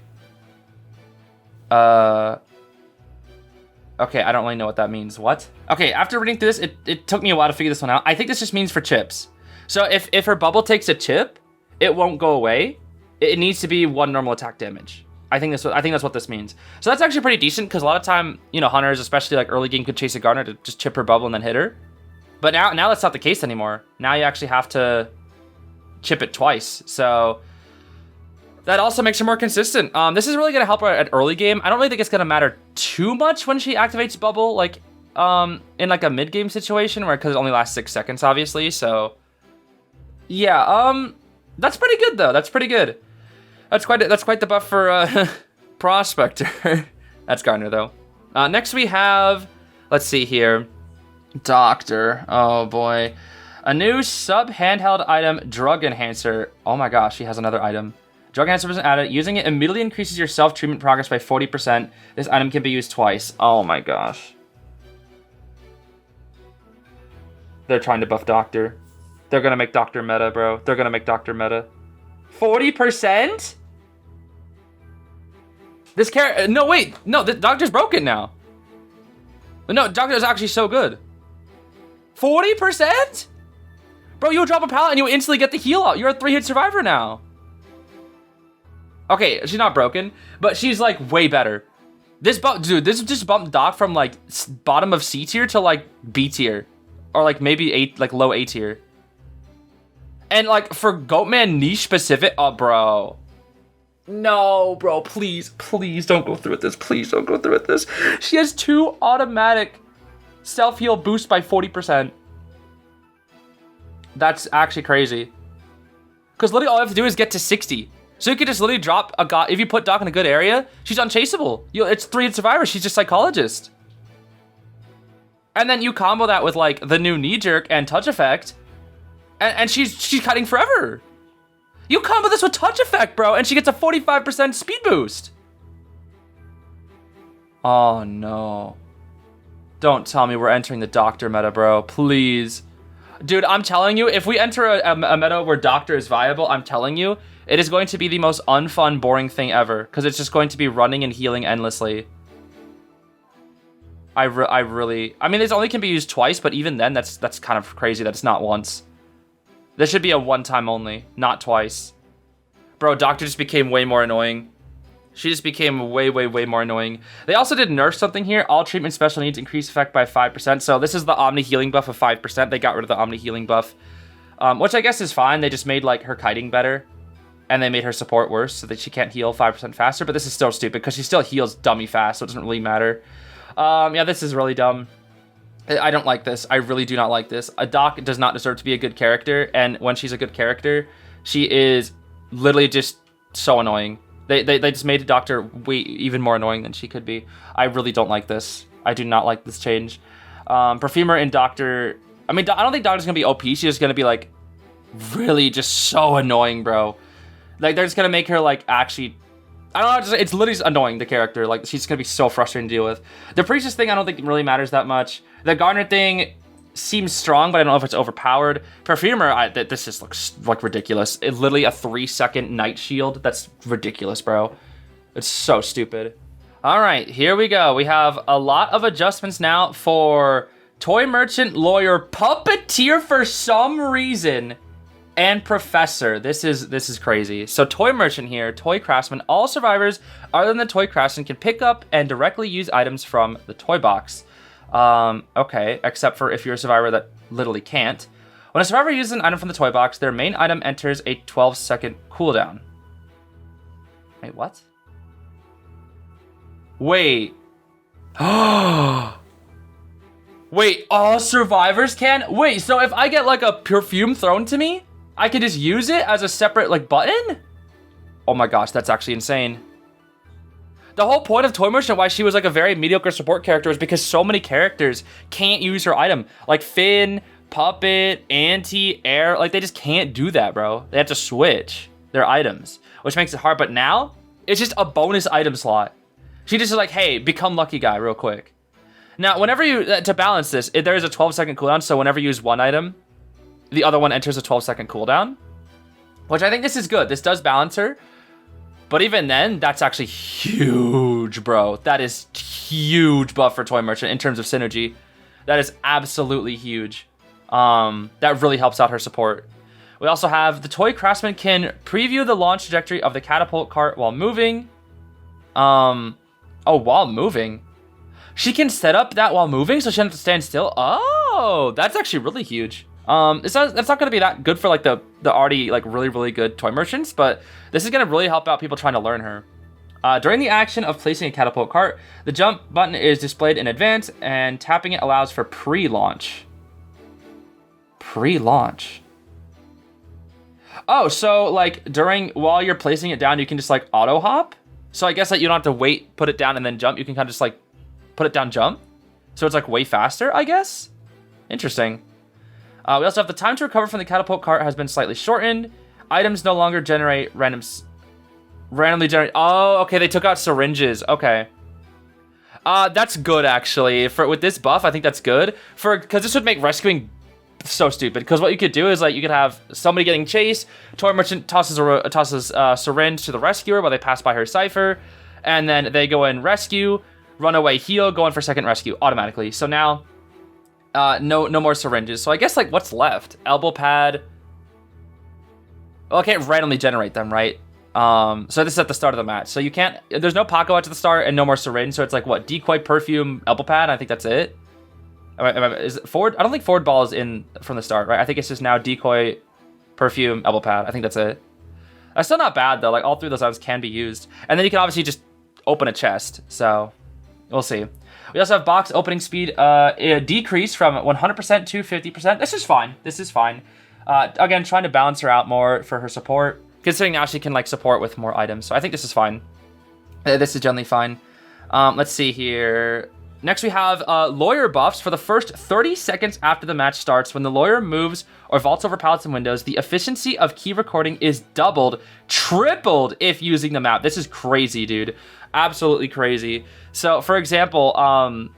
Okay, I don't really know what that means. What? Okay, after reading through this, it took me a while to figure this one out. I think this just means for chips. So if her bubble takes a chip, it won't go away. It needs to be 1 normal attack damage. I think that's what this means. So that's actually pretty decent, because a lot of time, you know, hunters, especially like early game, could chase a Gardner to just chip her bubble and then hit her. But now that's not the case anymore. Now you actually have to chip it twice. So that also makes her more consistent. This is really going to help her at early game. I don't really think it's going to matter too much when she activates bubble, like, in like a mid-game situation, where, because it only lasts 6 seconds, obviously. So yeah, that's pretty good though. That's pretty good. That's quite the buff for Prospector. That's Gardner though. Next we have, let's see here, Doctor. Oh boy, a new sub handheld item, Drug Enhancer. Oh my gosh, he has another item. Drug Enhancer wasn't added. Using it immediately increases your self-treatment progress by 40%. This item can be used twice. Oh my gosh. They're trying to buff Doctor. They're gonna make Doctor meta, bro. They're gonna make Doctor meta. 40%? This character... No, wait. No, the Doctor's broken now. No, Doctor's actually so good. 40%? Bro, you drop a pallet and you instantly get the heal out. You're a 3-hit survivor now. Okay, she's not broken, but she's, like, way better. This just bumped Doc from, like, bottom of C tier to, like, B tier. Or, like, maybe low A tier. And, like, for Goatman niche specific... Oh, bro. No, bro, please don't go through with this. Please don't go through with this. She has 2 automatic self-heal boosts by 40%. That's actually crazy. Because literally all you have to do is get to 60. So you could just literally drop a god. If you put Doc in a good area, she's unchaseable. It's 3-hit survivor. She's just Psychologist. And then you combo that with, like, the new Knee Jerk and Touch Effect. And she's cutting forever. You combo this with Touch Effect, bro, and she gets a 45% speed boost. Oh, no. Don't tell me we're entering the Doctor meta, bro. Please. Dude, I'm telling you, if we enter a meta where Doctor is viable, I'm telling you, it is going to be the most unfun, boring thing ever, because it's just going to be running and healing endlessly. I mean, this only can be used twice, but even then, that's kind of crazy that it's not once. This should be a one-time only, not twice. Bro, Doctor just became way more annoying. She just became way more annoying. They also did nerf something here. All treatment special needs increase effect by 5%. So this is the Omni healing buff of 5%. They got rid of the Omni healing buff, which I guess is fine. They just made like her kiting better, and they made her support worse so that she can't heal 5% faster. But this is still stupid because she still heals dummy fast, so it doesn't really matter. Yeah, this is really dumb. I don't like this. I really do not like this. A Doc does not deserve to be a good character, and when she's a good character, she is literally just so annoying. They just made the Doctor way even more annoying than she could be. I really don't like this. I do not like this change. Perfumer and Doctor... I mean, I don't think Doctor's going to be OP. She's just going to be, like, really just so annoying, bro. Like, they're just going to make her, like, actually... I don't know, it's literally just annoying, the character. Like, she's going to be so frustrating to deal with. The Priestess thing, I don't think really matters that much. The Gardener thing seems strong, but I don't know if it's overpowered. Perfumer, this just looks, like, ridiculous. It's literally a 3-second night shield. That's ridiculous, bro. It's so stupid. All right, here we go. We have a lot of adjustments now for Toy Merchant, Lawyer, Puppeteer for some reason, and Professor. This is crazy. So Toy Merchant here, Toy Craftsman. All survivors other than the Toy Craftsman can pick up and directly use items from the toy box. Okay, except for if you're a survivor that literally can't. When a survivor uses an item from the toy box, their main item enters a 12-second cooldown. Wait, what? Wait. Wait, all survivors can? Wait, so if I get like a perfume thrown to me, I can just use it as a separate like button? Oh my gosh, that's actually insane. The whole point of Toy Merchant, why she was like a very mediocre support character, is because so many characters can't use her item. Like Finn, Puppet, Auntie, Air, like they just can't do that, bro. They have to switch their items, which makes it hard. But now, it's just a bonus item slot. She just is like, hey, become Lucky Guy real quick. Now, whenever you, to balance this, there is a 12-second cooldown, so whenever you use one item, the other one enters a 12-second cooldown, which I think this is good. This does balance her. But even then, that's actually huge, bro. That is huge buff for Toy Merchant in terms of synergy. That is absolutely huge. That really helps out her support. We also have the Toy Craftsman can preview the launch trajectory of the catapult cart while moving. Oh, while moving? She can set up that while moving, so she doesn't have to stand still? Oh, that's actually really huge. That's not going to be that good for like the already like really good Toy Merchants, but this is going to really help out people trying to learn her. During the action of placing a catapult cart, the jump button is displayed in advance, and tapping it allows for pre-launch. Pre-launch. Oh, so like while you're placing it down, you can just like auto hop. So I guess like you don't have to wait, put it down, and then jump. You can kind of just like put it down, jump. So it's like way faster, I guess. Interesting. We also have the time to recover from the catapult cart has been slightly shortened. Items no longer generate randomly generate. Oh, okay. They took out syringes. Okay. That's good actually. With this buff, I think that's good because this would make rescuing so stupid. Because what you could do is like you could have somebody getting chased. Toy Merchant tosses a syringe to the rescuer while they pass by her cipher, and then they go in rescue, run away, heal, go in for second rescue automatically. So now. No more syringes. So I guess like what's left? Elbow pad. Well, I can't randomly generate them, right? So this is at the start of the match. So you can't. There's no Paco at the start and no more syringe. So it's like what? Decoy, perfume, elbow pad. I think that's it. Is it forward? I don't think forward ball is in from the start, right? I think it's just now decoy, perfume, elbow pad. I think that's it. That's still not bad though. Like all three of those items can be used, and then you can obviously just open a chest. So we'll see. We also have box opening speed decrease from 100% to 50%. This is fine. This is fine. Again, trying to balance her out more for her support, considering now she can like support with more items. So I think this is fine. This is generally fine. Let's see here. Next we have lawyer buffs. For the first 30 seconds after the match starts, when the lawyer moves or vaults over pallets and windows, the efficiency of key recording is doubled, tripled if using the map. This is crazy, dude. Absolutely crazy. So, for example,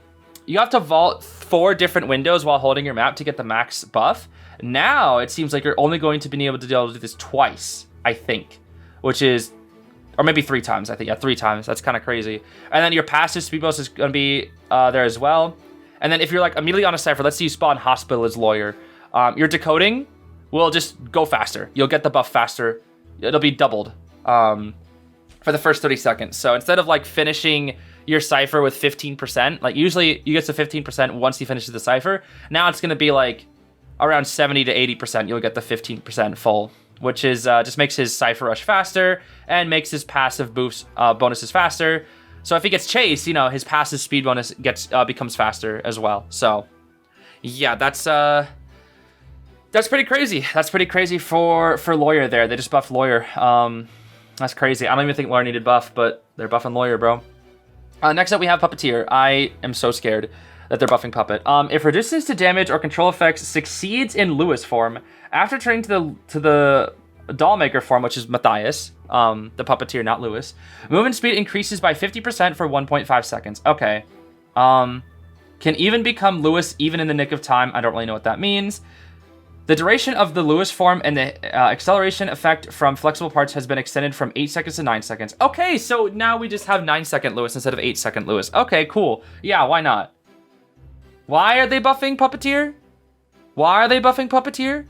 you have to vault 4 different windows while holding your map to get the max buff. Now, it seems like you're only going to be able to do this twice, I think, which is Or maybe 3 times, I think. Yeah, 3 times. That's kind of crazy. And then your passive speed bonus is going to be there as well. And then if you're like immediately on a cipher, let's say you spawn Hospital as Lawyer. Your decoding will just go faster. You'll get the buff faster. It'll be doubled for the first 30 seconds. So instead of like finishing your cipher with 15%, like usually you get to 15% once he finishes the cipher. Now it's going to be like around 70 to 80%. You'll get the 15% full, which is just makes his cipher rush faster and makes his passive boost bonuses faster. So if he gets chased, you know, his passive speed bonus becomes faster as well. So yeah, that's pretty crazy. That's pretty crazy for Lawyer there. They just buffed Lawyer. That's crazy. I don't even think Lawyer needed buff, but they're buffing Lawyer, bro. Next up, we have Puppeteer. I am so scared that they're buffing Puppet. If resistance to damage or control effects succeeds in Lewis form, after turning to the Dollmaker form, which is Matthias, the Puppeteer, not Lewis, movement speed increases by 50% for 1.5 seconds. Okay. Can even become Lewis even in the nick of time. I don't really know what that means. The duration of the Lewis form and the acceleration effect from flexible parts has been extended from 8 seconds to 9 seconds. Okay, so now we just have 9-second Lewis instead of 8-second Lewis. Okay, cool. Yeah, why not? Why are they buffing Puppeteer? Why are they buffing Puppeteer?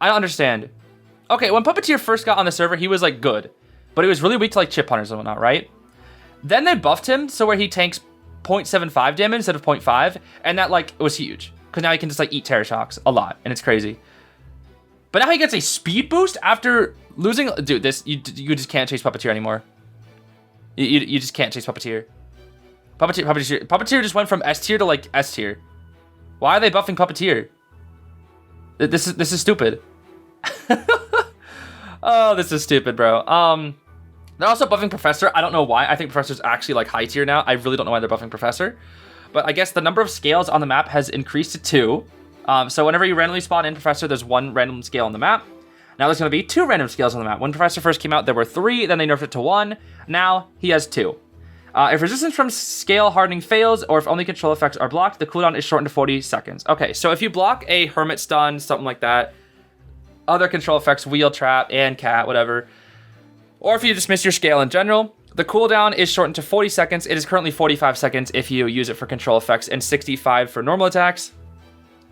I don't understand. Okay, when Puppeteer first got on the server, he was like good, but he was really weak to like chip hunters and whatnot, right? Then they buffed him so where he tanks 0.75 damage instead of 0.5, and that like was huge. Because now he can just like eat Terror Shocks a lot, and it's crazy. But now he gets a speed boost after losing. Dude, this you just can't chase Puppeteer anymore. You just can't chase Puppeteer. Puppeteer just went from S tier to like S tier. Why are they buffing Puppeteer? This is stupid. Oh, this is stupid, bro. They're also buffing Professor. I don't know why. I think Professor's actually like high tier now. I really don't know why they're buffing Professor. But I guess the number of scales on the map has increased to 2. So whenever you randomly spawn in Professor, there's 1 random scale on the map. Now there's going to be 2 random scales on the map. When Professor first came out, there were 3. Then they nerfed it to 1. Now he has 2. If resistance from scale hardening fails, or if only control effects are blocked, the cooldown is shortened to 40 seconds. Okay, so if you block a Hermit Stun, something like that, other control effects, Wheel Trap, and Cat, whatever, or if you dismiss your scale in general, the cooldown is shortened to 40 seconds. It is currently 45 seconds if you use it for control effects and 65 for normal attacks.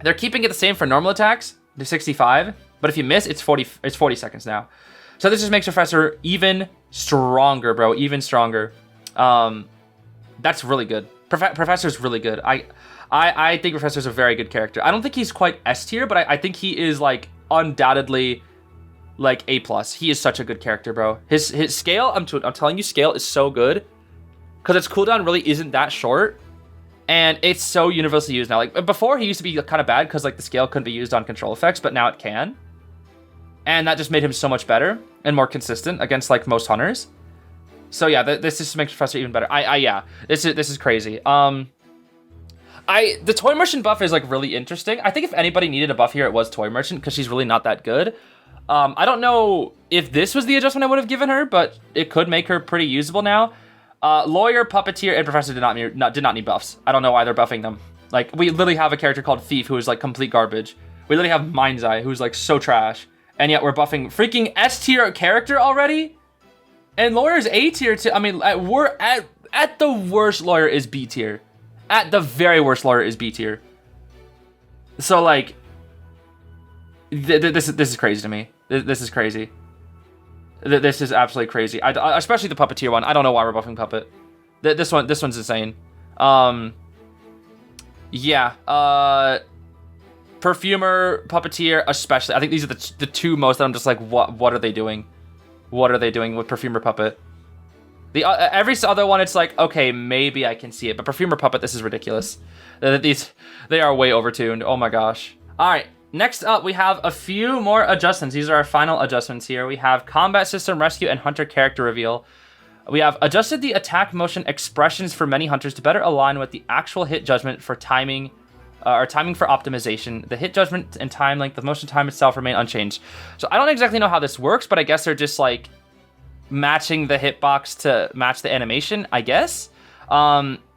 They're keeping it the same for normal attacks to 65, but if you miss, it's 40 seconds now. So this just makes Professor even stronger, bro, even stronger. That's really good. Professor's really good. I think Professor's a very good character. I don't think he's quite S tier, but I think he is like undoubtedly like A+. He is such a good character, bro. His scale, I'm telling you, scale is so good because its cooldown really isn't that short, and it's so universally used now. Like before, he used to be kind of bad because like the scale couldn't be used on control effects, but now it can, and that just made him so much better and more consistent against like most hunters. So yeah, this just makes Professor even better. Yeah, this is crazy. The Toy Merchant buff is like really interesting. I think if anybody needed a buff here, it was Toy Merchant because she's really not that good. I don't know if this was the adjustment I would have given her, but it could make her pretty usable now. Lawyer, Puppeteer, and Professor did not need buffs. I don't know why they're buffing them. Like, we literally have a character called Thief who is like complete garbage. We literally have Mind's Eye who's like so trash, and yet we're buffing freaking S tier character already. And Lawyer is A tier too. I mean, we're at the worst, Lawyer is B tier. At the very worst, Lawyer is B tier. So like, this is crazy to me. This is crazy. This is absolutely crazy. Especially the Puppeteer one. I don't know why we're buffing Puppet. This one's insane. Yeah. Perfumer, Puppeteer, especially. I think these are the 2 most that I'm just like, what are they doing? What are they doing with Perfumer Puppet? Every other one, it's like, okay, maybe I can see it. But Perfumer Puppet, this is ridiculous. They are way overtuned. Oh my gosh. All right. Next up, we have a few more adjustments. These are our final adjustments here. We have Combat System Rescue and Hunter Character Reveal. We have adjusted the attack motion expressions for many hunters to better align with the actual hit judgment for timing, or timing for optimization. The hit judgment and time length of motion time itself remain unchanged. So I don't exactly know how this works, but I guess they're just like matching the hitbox to match the animation, I guess.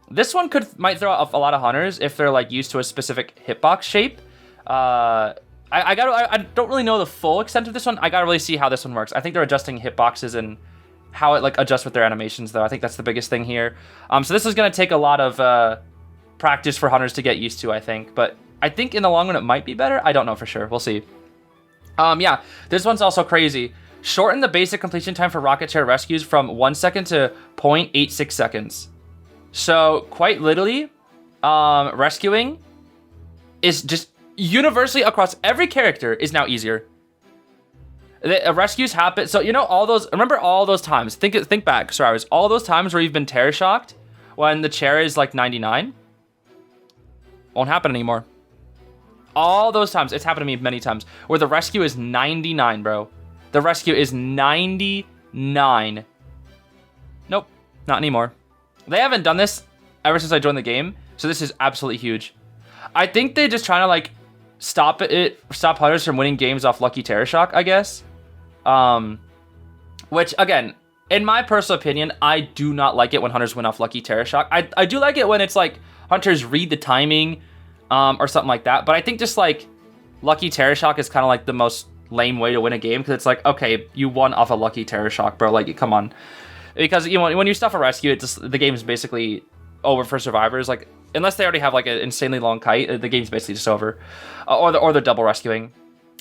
This one might throw off a lot of hunters if they're like used to a specific hitbox shape. I don't really know the full extent of this one. I gotta really see how this one works. I think they're adjusting hitboxes and how it like adjusts with their animations, though. I think that's the biggest thing here. So this is gonna take a lot of practice for hunters to get used to, I think. But I think in the long run it might be better. I don't know for sure. We'll see. Yeah, this one's also crazy. Shorten the basic completion time for rocket chair rescues from 1 second to 0.86 seconds. So quite literally, rescuing is just universally across every character is now easier. The rescues happen. So, you know, remember all those times, think back, survivors, all those times where you've been terror shocked when the chair is like 99, won't happen anymore. All those times, it's happened to me many times, where the rescue is 99, bro. The rescue is 99. Nope, not anymore. They haven't done this ever since I joined the game, so this is absolutely huge. I think they're just trying to like stop hunters from winning games off Lucky Terror Shock, I guess. Which again, in my personal opinion, I do not like it when hunters win off Lucky Terror Shock. I do like it when it's like hunters read the timing, or something like that. But I think just like Lucky Terror Shock is kind of like the most lame way to win a game, because it's like, okay, you won off a Lucky Terror Shock, bro. Like, come on. Because, you know, when you stuff a rescue, the game is basically over for survivors. Like, unless they already have like an insanely long kite, the game's basically just over. Or they're double rescuing.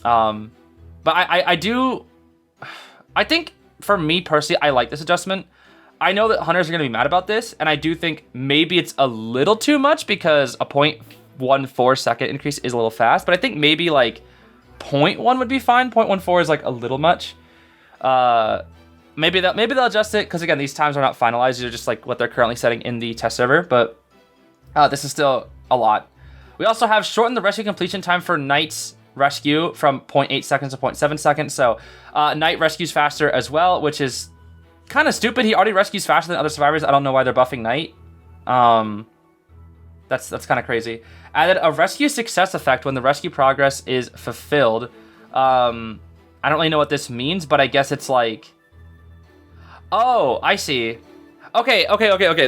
But I think for me personally, I like this adjustment. I know that hunters are going to be mad about this, and I do think maybe it's a little too much because a 0.14 second increase is a little fast, but I think maybe like 0.1 would be fine. 0.14 is like a little much. Maybe they'll adjust it, because again, these times are not finalized. These are just like what they're currently setting in the test server, but this is still a lot. We also have shortened the rescue completion time for Knight's rescue from 0.8 seconds to 0.7 seconds. So Knight rescues faster as well, which is kind of stupid. He already rescues faster than other survivors. I don't know why they're buffing Knight. That's kind of crazy. Added a rescue success effect when the rescue progress is fulfilled. I don't really know what this means, but I guess it's like, oh, I see. Okay.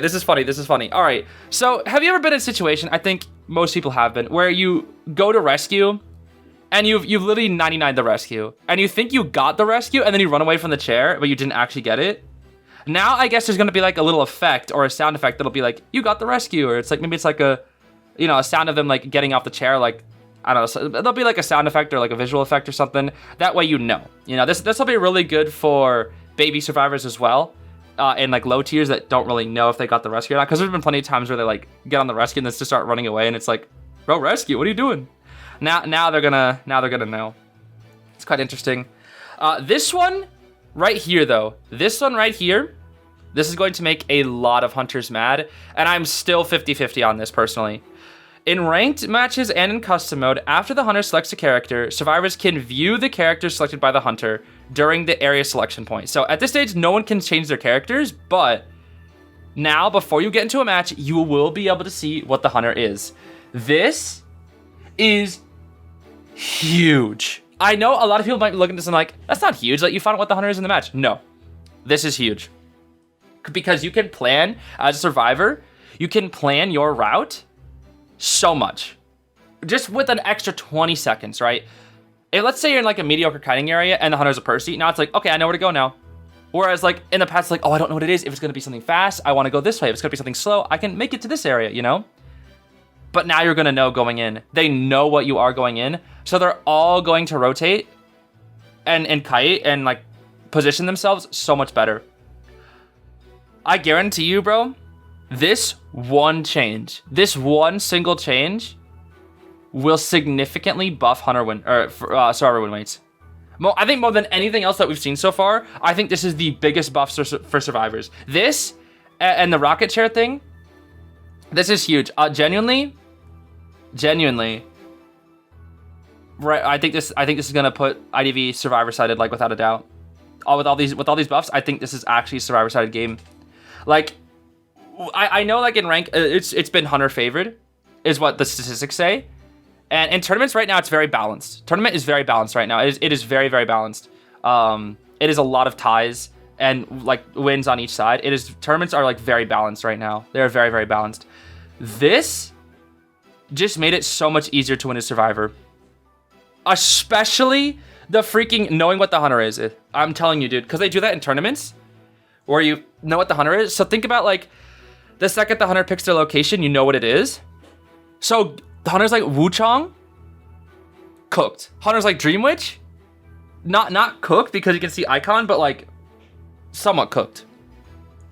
This is funny. All right. So have you ever been in a situation, I think most people have been, where you go to rescue and you've literally 99'd the rescue, and you think you got the rescue, and then you run away from the chair, but you didn't actually get it? Now I guess there's gonna be like a little effect or a sound effect that'll be like, you got the rescue, or it's like, maybe it's like a, you know, a sound of them like getting off the chair, like, I don't know, so there'll be like a sound effect or like a visual effect or something. That way you know. This will be really good for baby survivors as well, and like low tiers that don't really know if they got the rescue or not, because there's been plenty of times where they like get on the rescue and then just start running away, and it's like, bro, rescue, what are you doing? Now they're gonna know. It's quite interesting. This one right here, though, this is going to make a lot of hunters mad, and I'm still 50-50 on this personally. In ranked matches and in custom mode, after the hunter selects a character, survivors can view the character selected by the hunter during the area selection point. So at this stage, no one can change their characters, but now before you get into a match, you will be able to see what the hunter is. This is huge. I know a lot of people might be looking at this and like, that's not huge. Like, you found out what the hunter is in the match. No, this is huge. Because you can plan, as a survivor, you can plan your route so much. Just with an extra 20 seconds, right? And let's say you're in like a mediocre kiting area and the hunter's a Percy. Now it's like, okay, I know where to go now. Whereas like in the past, like, oh, I don't know what it is. If it's going to be something fast, I want to go this way. If it's going to be something slow, I can make it to this area, you know? But now you're going to know going in. They know what you are going in. So they're all going to rotate and kite and like position themselves so much better. I guarantee you, bro, this one single change will significantly buff survivor win rates. I think more than anything else that we've seen so far, I think this is the biggest buff for survivors. This and the rocket chair thing, this is huge. Genuinely, right? I think this is gonna put IDV survivor sided, like, without a doubt. With all these buffs, I think this is actually a survivor sided game. Like, I know, like, in rank, it's been hunter favored, is what the statistics say. And in tournaments right now, it's very balanced. Tournament is very balanced right now. It is very, very balanced. It is a lot of ties and like wins on each side. Tournaments are like very balanced right now. They're very, very balanced. This just made it so much easier to win a survivor. Especially the freaking knowing what the hunter is. I'm telling you, dude, because they do that in tournaments where you know what the hunter is. So think about like the second the hunter picks their location, you know what it is. So the hunter's like Wuchang, cooked. Hunter's like Dream Witch, not cooked because you can see icon, but like somewhat cooked.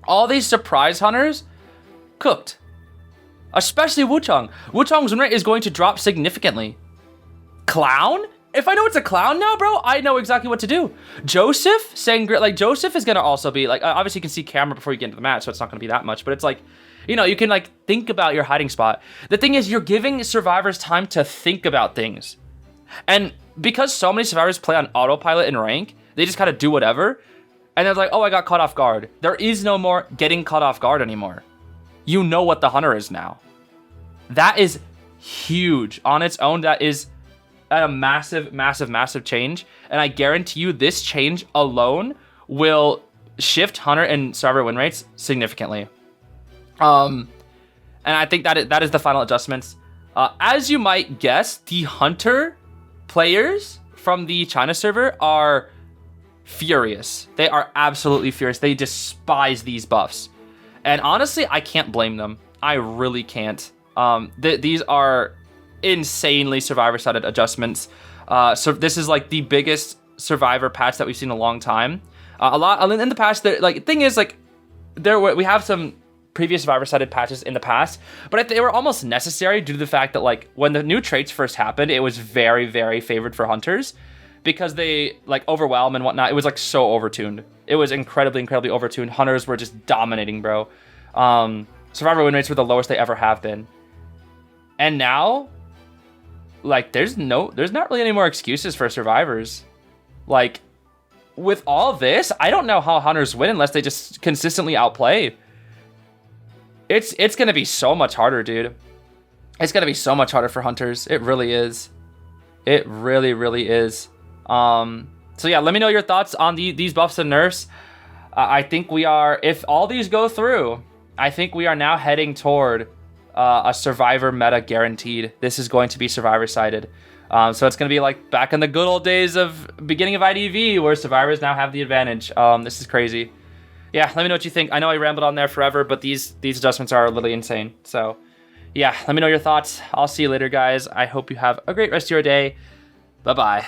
All these surprise hunters, cooked. Especially Wuchang. Wuchang's win rate is going to drop significantly. Clown? If I know it's a clown now, bro, I know exactly what to do. Joseph, Sangria, like Joseph is gonna also be like, obviously you can see camera before you get into the match, so it's not gonna be that much, but it's like, you know, you can like think about your hiding spot. The thing is, you're giving survivors time to think about things. And because so many survivors play on autopilot in rank, they just kind of do whatever. And they're like, oh, I got caught off guard. There is no more getting caught off guard anymore. You know what the hunter is now. That is huge on its own. That is a massive, massive, massive change. And I guarantee you this change alone will shift hunter and survivor win rates significantly. And I think that is the final adjustments. As you might guess, the hunter players from the China server are furious. They are absolutely furious. They despise these buffs. And honestly, I can't blame them. I really can't. These are insanely survivor-sided adjustments. So this is like the biggest survivor patch that we've seen in a long time. A lot in the past. Like thing is, like we have some previous survivor-sided patches in the past, but they were almost necessary due to the fact that like when the new traits first happened, it was very, very favored for hunters because they like overwhelm and whatnot. It was like so overtuned. It was incredibly, incredibly overtuned. Hunters were just dominating, bro. Survivor win rates were the lowest they ever have been. And now, like, there's not really any more excuses for survivors. Like, with all this, I don't know how hunters win unless they just consistently outplay. It's gonna be so much harder, dude. It's gonna be so much harder for hunters. It really is. It really, really is. So yeah, let me know your thoughts on these buffs and nerfs. I think we are, if all these go through, I think we are now heading toward a survivor meta guaranteed. This is going to be survivor sided. So it's going to be like back in the good old days of beginning of IDV where survivors now have the advantage. This is crazy. Yeah, let me know what you think. I know I rambled on there forever, but these adjustments are literally insane. So yeah, let me know your thoughts. I'll see you later, guys. I hope you have a great rest of your day. Bye-bye.